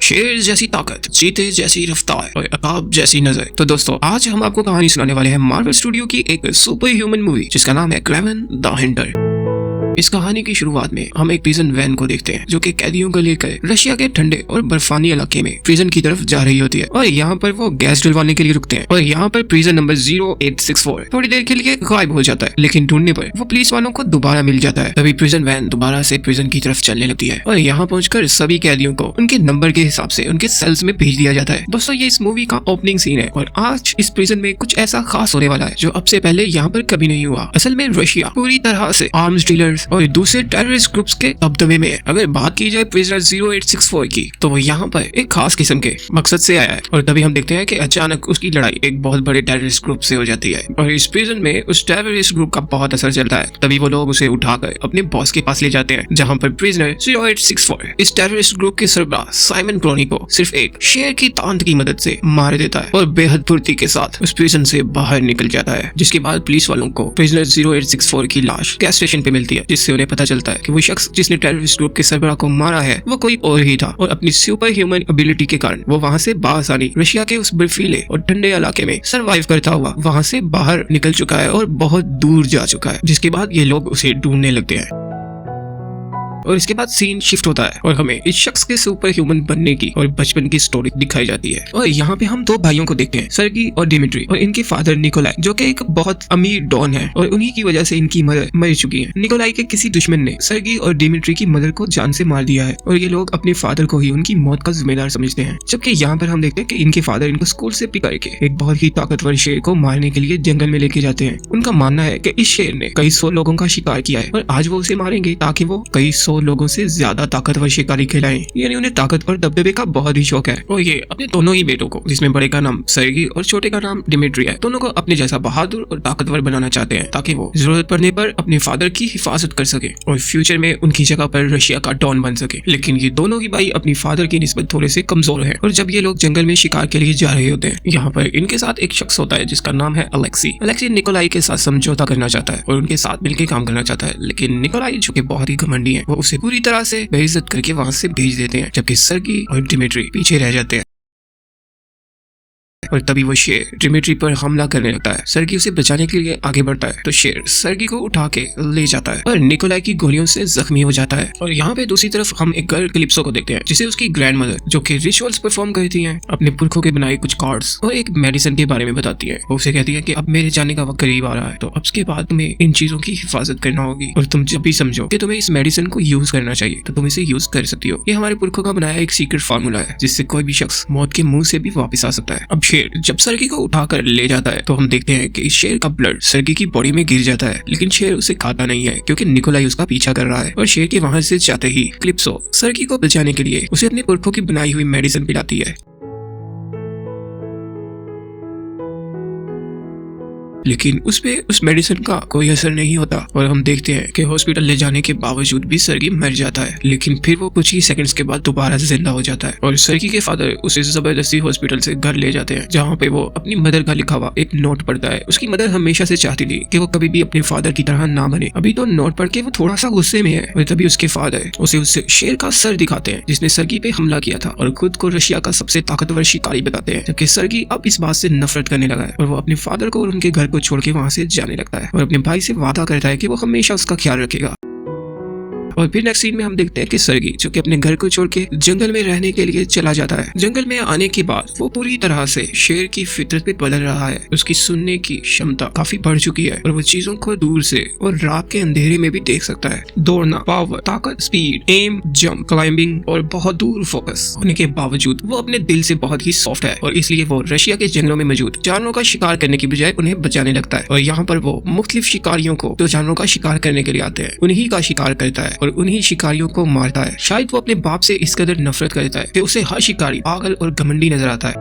शेर जैसी ताकत, चीते जैसी रफ्तार और अकाब जैसी नजर। तो दोस्तों आज हम आपको कहानी सुनाने वाले हैं मार्वल स्टूडियो की एक सुपर ह्यूमन मूवी जिसका नाम है क्रेवन द हंटर। इस कहानी की शुरुआत में हम एक प्रिजन वैन को देखते हैं जो कि कैदियों को लेकर रशिया के ठंडे और बर्फानी इलाके में प्रिजन की तरफ जा रही होती है और यहाँ पर वो गैस डलवाने के लिए रुकते हैं और यहाँ पर प्रिजन नंबर 0864 थोड़ी देर के लिए गायब हो जाता है, लेकिन ढूंढने पर वो पुलिस वालों को दोबारा मिल जाता है। तभी प्रिजन वैन दोबारा से प्रिजन की तरफ चलने लगती है और यहाँ पहुंचकर सभी कैदियों को उनके नंबर के हिसाब से उनके सेल्स में भेज दिया जाता है। दोस्तों ये इस मूवी का ओपनिंग सीन है और आज इस प्रिजन में कुछ ऐसा खास होने वाला है जो अब से पहले यहाँ पर कभी नहीं हुआ। असल में रशिया पूरी तरह से आर्म्स डीलर्स और दूसरे टेररिस्ट ग्रुप्स के दबदबे में है। अगर बात की जाए प्रिजनर 0864 की तो वो यहाँ पर एक खास किस्म के मकसद से आया है और तभी हम देखते हैं कि अचानक उसकी लड़ाई एक बहुत बड़े टेररिस्ट ग्रुप से हो जाती है और इस प्रिजन में उस टेररिस्ट ग्रुप का बहुत असर चलता है। तभी वो लोग उसे उठाकर अपने बॉस के पास ले जाते हैं जहाँ पर प्रिजनर 0864 इस टेररिस्ट ग्रुप के सरबराह साइमन क्रोनी को सिर्फ एक शेर की तांत की मदद से मार देता है और बेहद फुर्ती के साथ उस प्रिजन से बाहर निकल जाता है। जिसके बाद पुलिस वालों को प्रिजनर 0864 की लाश गैस स्टेशन पे मिलती है जिससे उन्हें पता चलता है कि वो शख्स जिसने टेररिस्ट ग्रुप के सरबराह को मारा है वो कोई और ही था और अपनी सुपर ह्यूमन एबिलिटी के कारण वो वहां से बासानी रशिया के उस बर्फीले और ठंडे इलाके में सरवाइव करता हुआ वहां से बाहर निकल चुका है और बहुत दूर जा चुका है। जिसके बाद ये लोग उसे ढूंढने लगते हैं और इसके बाद सीन शिफ्ट होता है और हमें इस शख्स के सुपर ह्यूमन बनने की और बचपन की स्टोरी दिखाई जाती है। और यहाँ पे हम दो भाइयों को देखते हैं, सर्गी और डिमिट्री, और इनके फादर निकोलाई जो कि एक बहुत अमीर डॉन है और उन्हीं की वजह से इनकी मदर मर चुकी है। निकोलाई के किसी दुश्मन ने सर्गी और डिमिट्री की मदर को जान से मार दिया है और ये लोग अपने फादर को ही उनकी मौत का जिम्मेदार समझते हैं। जबकि यहाँ पर हम देखते हैं कि इनके फादर इनको स्कूल से पिक करके एक बहुत ही ताकतवर शेर को मारने के लिए जंगल में लेके जाते हैं। उनका मानना है कि इस शेर ने कई 100 लोगों का शिकार किया है और आज वो उसे मारेंगे ताकि वो कई 100 लोगों से ज्यादा ताकतवर शिकारी खिलाएं। यानी उन्हें ताकत और दबदबे का बहुत ही शौक है और ये अपने दोनों ही बेटों को, जिसमें बड़े का नाम सर्गी और छोटे का नाम डिमिट्री है, दोनों को अपने जैसा बहादुर और ताकतवर बनाना चाहते हैं ताकि वो जरूरत पड़ने पर अपने फादर की हिफाजत कर सके और फ्यूचर में उनकी जगह पर रशिया का डॉन बन सके। लेकिन ये दोनों ही भाई अपनी फादर की निस्बत थोड़े से कमजोर है और जब ये लोग जंगल में शिकार के लिए जा रहे होते हैं यहाँ पर इनके साथ एक शख्स होता है जिसका नाम है अलेक्सी। अलेक्सी निकोलाई के साथ समझौता करना चाहता है और उनके साथ मिलकर काम करना चाहता है, लेकिन निकोलाई जो कि बहुत ही घमंडी है वो उसे पूरी तरह से बेइज्जत करके वहां से भेज देते हैं, जबकि सर्गी और डिमिट्री पीछे रह जाते हैं। और तभी वो शेर डिमिट्री पर हमला करने लगता है। सर्गी उसे बचाने के लिए आगे बढ़ता है तो शेर सर्गी को उठा के ले जाता है और निकोलाई की गोलियों से जख्मी हो जाता है। और यहाँ पे दूसरी तरफ हम एक गर्ल क्लिप्सो को देखते हैं जिसे उसकी ग्रैंड मदर जो कि रिचुअल्स परफॉर्म करती हैं अपने पुरखों के बनाए कुछ कार्ड्स और एक मेडिसिन के बारे में बताती है। वो उसे कहती है कि अब मेरे जाने का वक्त करीब आ रहा है तो अब के बाद तुम्हें इन चीजों की हिफाजत करना होगी और तुम जब भी समझो कि तुम्हें इस मेडिसिन को यूज करना चाहिए तो तुम इसे यूज कर सकती हो। ये हमारे पुरखों का बनाया एक सीक्रेट फार्मूला है जिससे कोई भी शख्स मौत के मुंह से भी वापस आ सकता है। अब शेर जब सर्गी को उठाकर ले जाता है तो हम देखते हैं कि इस शेर का ब्लड सर्गी की बॉडी में गिर जाता है, लेकिन शेर उसे खाता नहीं है क्योंकि निकोलाई उसका पीछा कर रहा है। और शेर के वहां से जाते ही क्लिप्सो सर्गी को बचाने के लिए उसे अपने पुरखों की बनाई हुई मेडिसिन पिलाती है, लेकिन उस मेडिसिन का कोई असर नहीं होता और हम देखते हैं कि हॉस्पिटल ले जाने के बावजूद भी सर्गी मर जाता है। लेकिन फिर वो कुछ ही सेकंड्स के बाद दोबारा से जिंदा हो जाता है और सर्गी के फादर उसे जबरदस्ती हॉस्पिटल से घर ले जाते हैं जहाँ पे वो अपनी मदर का लिखा हुआ एक नोट पढ़ता है। उसकी मदर हमेशा से चाहती थी कि वो कभी भी अपने फादर की तरह ना बने। अभी तो नोट पढ़ के वो थोड़ा सा गुस्से में है और तभी उसके फादर उसे शेर का सर दिखाते हैं जिसने सर्गी पे हमला किया था और खुद को रशिया का सबसे ताकतवर शिकारी बताते हैं, जबकि सर्गी अब इस बात से नफरत करने लगा है और वो अपने फादर को और उनके घर को छोड़ के वहां से जाने लगता है और अपने भाई से वादा करता है कि वो हमेशा उसका ख्याल रखेगा। और फिर नेक्स्ट सीन में हम देखते हैं कि सर्गी जो कि अपने घर को छोड़ के जंगल में रहने के लिए चला जाता है। जंगल में आने के बाद वो पूरी तरह से शेर की फितरत पे बदल रहा है। उसकी सुनने की क्षमता काफी बढ़ चुकी है और वो चीजों को दूर से और रात के अंधेरे में भी देख सकता है। दौड़ना, पावर, ताकत, स्पीड, एम, जंप, क्लाइंबिंग और बहुत दूर फोकस होने के बावजूद वो अपने दिल से बहुत ही सॉफ्ट है और इसलिए वो रशिया के जंगलों में मौजूद जानवरों का शिकार करने की बजाय उन्हें बचाने लगता है। और यहाँ पर वो मुख्तलिफ शिकारियों को जो जानवरों का शिकार करने के लिए आते हैं उन्हीं का शिकार करता है और उन्हीं शिकारियों को मारता है। शायद वो अपने बाप से इस कदर नफरत करता है कि उसे हर शिकारी पागल और घमंडी नजर आता है।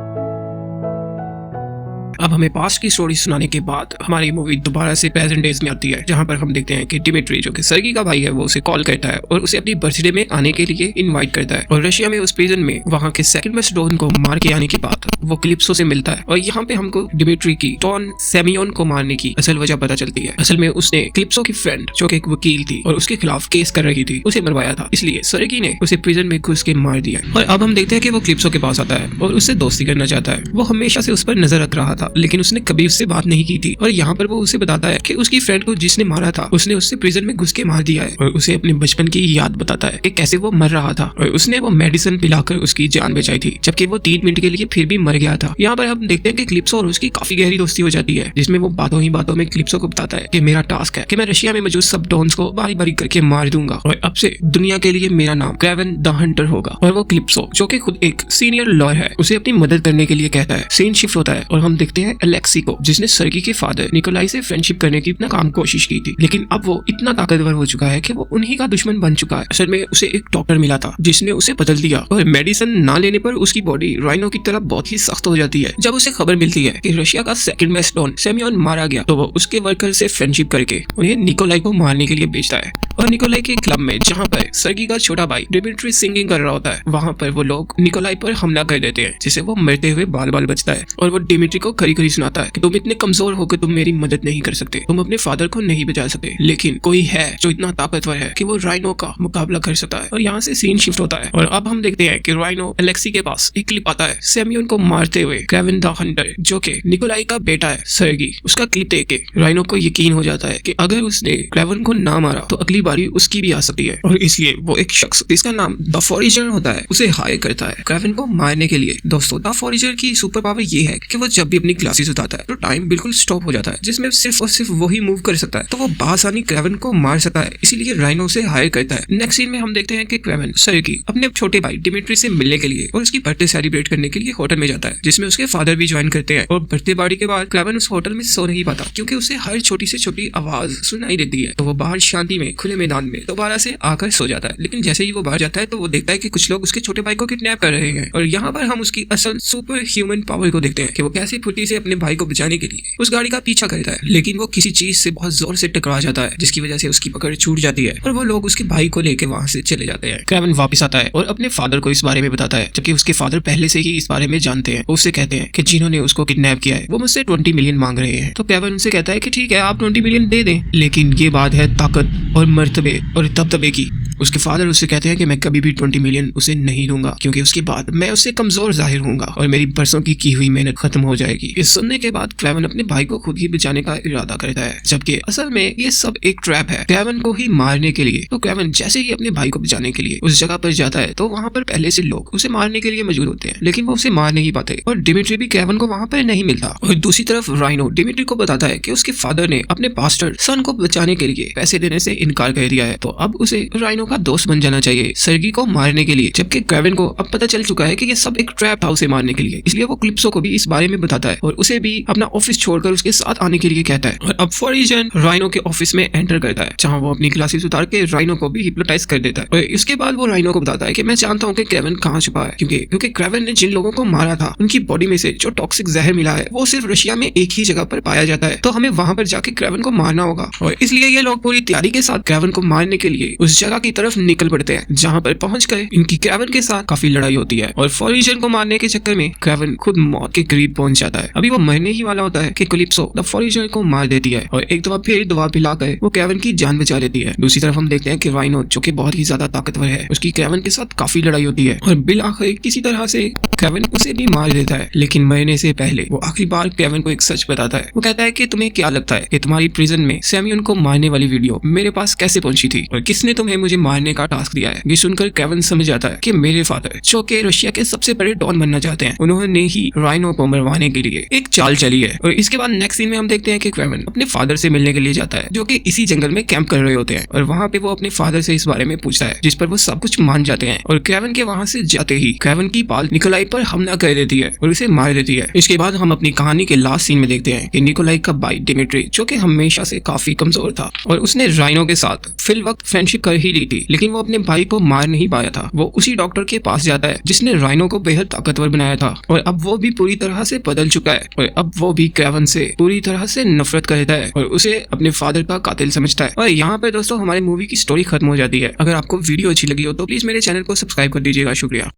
अब हमें पास्ट की स्टोरी सुनाने के बाद हमारी मूवी दोबारा से प्रेजेंट डेज में आती है, जहाँ पर हम देखते हैं कि डिमिट्री जो कि सर्गी का भाई है वो उसे कॉल करता है और उसे अपनी बर्थडे में आने के लिए इनवाइट करता है। और रशिया में उस प्रिजन में वहाँ के सेकंड बेस्ट डॉन को मार के आने के बाद वो क्लिप्सो से मिलता है और यहाँ पे हमको डिमिट्री की डॉन सेमियोन को मारने की असल वजह पता चलती है। असल में उसने क्लिप्सो की फ्रेंड जो कि एक वकील थी और उसके खिलाफ केस कर रही थी उसे मरवाया था, इसलिए सर्गी ने उसे प्रिजन में घुस के मार दिया। और अब हम देखते हैं कि वो क्लिप्सो के पास आता है और उससे दोस्ती करना चाहता है। वो हमेशा से उस पर नजर रख रहा था लेकिन उसने कभी उससे बात नहीं की थी और यहाँ पर वो उसे बताता है कि उसकी फ्रेंड को जिसने मारा था उसने उससे प्रिजन में घुस के मार दिया है और उसे अपने बचपन की याद बताता है कि कैसे वो मर रहा था और उसने वो मेडिसिन पिलाकर उसकी जान बचाई थी, जबकि वो 3 मिनट के लिए फिर भी मर गया था। यहाँ पर हम देखते हैं कि क्लिप्सो और उसकी काफी गहरी दोस्ती हो जाती है, जिसमें वो बातों ही बातों में क्लिप्सो को बताता है कि मेरा टास्क है कि मैं रशिया में मौजूद सब डॉन्स को बारी बारी करके मार दूंगा और अब से दुनिया के लिए मेरा नाम क्रेवन द हंटर होगा। और वो क्लिप्सो जो कि खुद एक सीनियर लॉयर है उसे अपनी मदद करने के लिए कहता है। सीन शिफ्ट होता है और हम देखते हैं अलेक्सी को, जिसने सर्गी के फादर निकोलाई से फ्रेंडशिप करने की इतना काम कोशिश की थी, लेकिन अब वो इतना ताकतवर हो चुका है कि वो उन्हीं का दुश्मन बन चुका है। असल में उसे एक डॉक्टर मिला था जिसने उसे बदल दिया और मेडिसिन ना लेने पर उसकी बॉडी राइनो की तरह बहुत ही सख्त हो जाती है। जब उसे खबर मिलती है कि रशिया का सेकंड बेस्ट डॉन सेमियोन मारा गया तो वो उसके वर्कर से फ्रेंडशिप करके उन्हें निकोलाई को मारने के लिए भेजता है। और निकोलाई के क्लब में जहाँ पर सर्गी का छोटा भाई डिमिट्री सिंगिंग कर रहा होता है वहाँ पर वो लोग निकोलाई पर हमला कर देते हैं, जिसे वो मरते हुए बाल बाल बचता है। और वो डिमिट्री को खरी खरी सुनाता है कि तुम इतने कमजोर हो कि तुम मेरी मदद नहीं कर सकते, तुम अपने फादर को नहीं बचा सकते, लेकिन कोई है जो इतना ताकतवर है कि वो राइनो का मुकाबला कर सकता है। और यहाँ से सीन शिफ्ट होता है और अब हम देखते हैं कि राइनो अलेक्सी के पास एक क्लिप आता है सेमियोन को मारते हुए क्रेवन द हंटर जो कि निकोलाई का बेटा है सर्गी। उसका क्लिप देख के राइनो को यकीन हो जाता है कि अगर उसने क्रेवन को ना मारा तो अगली बारी उसकी भी आ सकती है और इसलिए वो एक शख्स जिसका नाम द फॉरेजर होता है उसे हायर करता है क्रेवन को मारने के लिए। दोस्तों द फॉरेजर की सुपर पावर ये है कि वो जब भी अपनी ग्लासेस उठाता है तो टाइम बिल्कुल स्टॉप हो जाता है, जिसमें सिर्फ और सिर्फ वही मूव कर सकता है, तो वो बासानी क्रेवन को मार सकता है, इसीलिए राइनो से हायर करता है। नेक्स्ट सीन में हम देखते हैं कि क्रेवन सर्गी अपने छोटे भाई डिमिट्री से मिलने के लिए और उसकी बर्थडे सेलिब्रेट करने के लिए होटल में जाता है, जिसमें उसके फादर भी ज्वाइन करते हैं। और बर्थडे पार्टी के बाद क्रेवन उस होटल में सो नहीं पाता क्योंकि उसे हर छोटी से छोटी आवाज सुनाई देती है, तो वो बाहर शांति में खुले मैदान में दोबारा से आकर सो जाता है। लेकिन जैसे ही वो बाहर जाता है तो वो देखता है कि कुछ लोग उसके छोटे भाई को किडनैप कर रहे हैं और यहाँ पर हम उसकी असल सुपर ह्यूमन पावर को देखते हैं कि वो कैसे फुर्ती से अपने भाई को बचाने के लिए उस गाड़ी का पीछा करता है, लेकिन वो किसी चीज से बहुत जोर से टकरा जाता है जिसकी वजह से उसकी पकड़ छूट जाती है और वो लोग उसके भाई को लेकर वहां से चले जाते हैं। क्रेवन वापस आता है और अपने फादर को इस बारे में बताता है, जबकि उसके फादर पहले से ही इस बारे में जानते हैं। उससे कहते हैं कि जिन्होंने उसको किडनैप किया है वो मुझसे 20 मिलियन मांग रहे हैं। तो क्रेवन उनसे कहता है कि ठीक है आप 20 मिलियन दे दें, लेकिन ये बात है ताकत और मर्तबे और दबदबे की। उसके फादर उससे कहते हैं कि मैं कभी भी 20 मिलियन उसे नहीं दूंगा क्योंकि उसके बाद मैं उससे कमजोर जाहिर होऊंगा और मेरी बरसों की हुई मेहनत खत्म हो जाएगी। इस सुनने के बाद क्रेवन अपने भाई को खुद ही बचाने का इरादा करता है, जबकि असल में ये सब एक ट्रैप है क्रेवन को ही मारने के लिए। तो क्रेवन जैसे ही अपने भाई को बचाने के लिए उस जगह पर जाता है तो वहाँ पर पहले से लोग उसे मारने के लिए मौजूद होते हैं, लेकिन वो उसे मार नहीं पाते और डिमिट्री भी क्रेवन को वहाँ पर नहीं मिलता। और दूसरी तरफ राइनो डिमिट्री को बताता है कि उसके फादर ने अपने पास्टर सन को बचाने के लिए पैसे देने से इनकार कर दिया है, तो अब उसे राइनो का दोस्त बन जाना चाहिए सर्गी को मारने के लिए। जबकि क्रेवन को अब पता चल चुका है कि ये सब एक ट्रैप था उसे मारने के लिए, इसलिए वो क्लिप्सो को भी इस बारे में बताता है और उसे भी अपना ऑफिस छोड़कर उसके साथ आने के लिए कहता है। और अब फॉरेजर राइनो के ऑफिस में एंटर करता है जहां वो अपनी ग्लासेस उतार के राइनो को भी हिप्नोटाइज कर देता है। और इसके बाद वो राइनो को बताता है कि मैं जानता हूँ कि क्रेवन कहाँ छुपा है, क्योंकि क्रेवन ने जिन लोगों को मारा था उनकी बॉडी में से जो टॉक्सिक जहर मिला है वो सिर्फ रशिया में एक ही जगह पर पाया जाता है, तो हमें वहां पर जाके क्रेवन को मारना होगा। और इसलिए ये लोग पूरी तैयारी के साथ क्रेवन को मारने के लिए उस जगह की तरफ निकल पड़ते हैं, जहां पर पहुंचकर इनकी क्रेवन के साथ काफी लड़ाई होती है और फॉरेजर को मारने के चक्कर में क्रेवन खुद मौत के करीब पहुंच जाता है। अभी वो मरने ही वाला होता है कि क्लिप्सो द फॉरेजर को मार देती है और एक दफा फिर दवा पिलाकर वो क्रेवन की जान बचा लेती है। दूसरी तरफ हम देखते हैं कि राइनो जो कि बहुत ही ज्यादा ताकतवर है उसकी क्रेवन के साथ काफी लड़ाई होती है और बिल आखिर किसी तरह से क्रेवन उसे भी मार देता है। लेकिन मरने से पहले वो आखिरी बार क्रेवन को एक सच बताता है। वो कहता है कि तुम्हें क्या लगता है कि तुम्हारी प्रिजन में सेमियोन को मारने वाली वीडियो मेरे पास कैसे पहुंची थी और किसने तुम्हें मुझे मारने का टास्क दिया है। ये सुनकर क्रेवन समझ जाता है कि मेरे फादर जो कि रशिया के सबसे बड़े डॉन बनना चाहते हैं उन्होंने ही राइनो को मरवाने के लिए एक चाल चली है। और इसके बाद नेक्स्ट सीन में हम देखते हैं कि क्रेवन अपने फादर से मिलने के लिए जाता है जो कि इसी जंगल में कैंप कर रहे होते हैं और वहाँ पे वो अपने फादर से इस बारे में पूछता है, जिस पर वो सब कुछ मान जाते हैं। और क्रेवन के वहाँ से जाते ही क्रेवन की पाल निकोलाई पर हमला कर देती है और उसे मार देती है। इसके बाद हम अपनी कहानी के लास्ट सीन में देखते हैं कि निकोलाई का भाई डिमिट्री जो कि हमेशा से काफी कमजोर था और उसने राइनो के साथ फिल वक्त फ्रेंडशिप कर ही ली थी, थी, लेकिन वो अपने भाई को मार नहीं पाया था। वो उसी डॉक्टर के पास जाता है जिसने राइनो को बेहद ताकतवर बनाया था, और अब वो भी पूरी तरह से बदल चुका है, और अब वो भी क्रेवन से पूरी तरह से नफरत करता है और उसे अपने फादर का कातिल समझता है। और यहाँ पे दोस्तों हमारी मूवी की स्टोरी खत्म हो जाती है। अगर आपको वीडियो अच्छी लगी हो तो प्लीज मेरे चैनल को सब्सक्राइब कर दीजिएगा। शुक्रिया।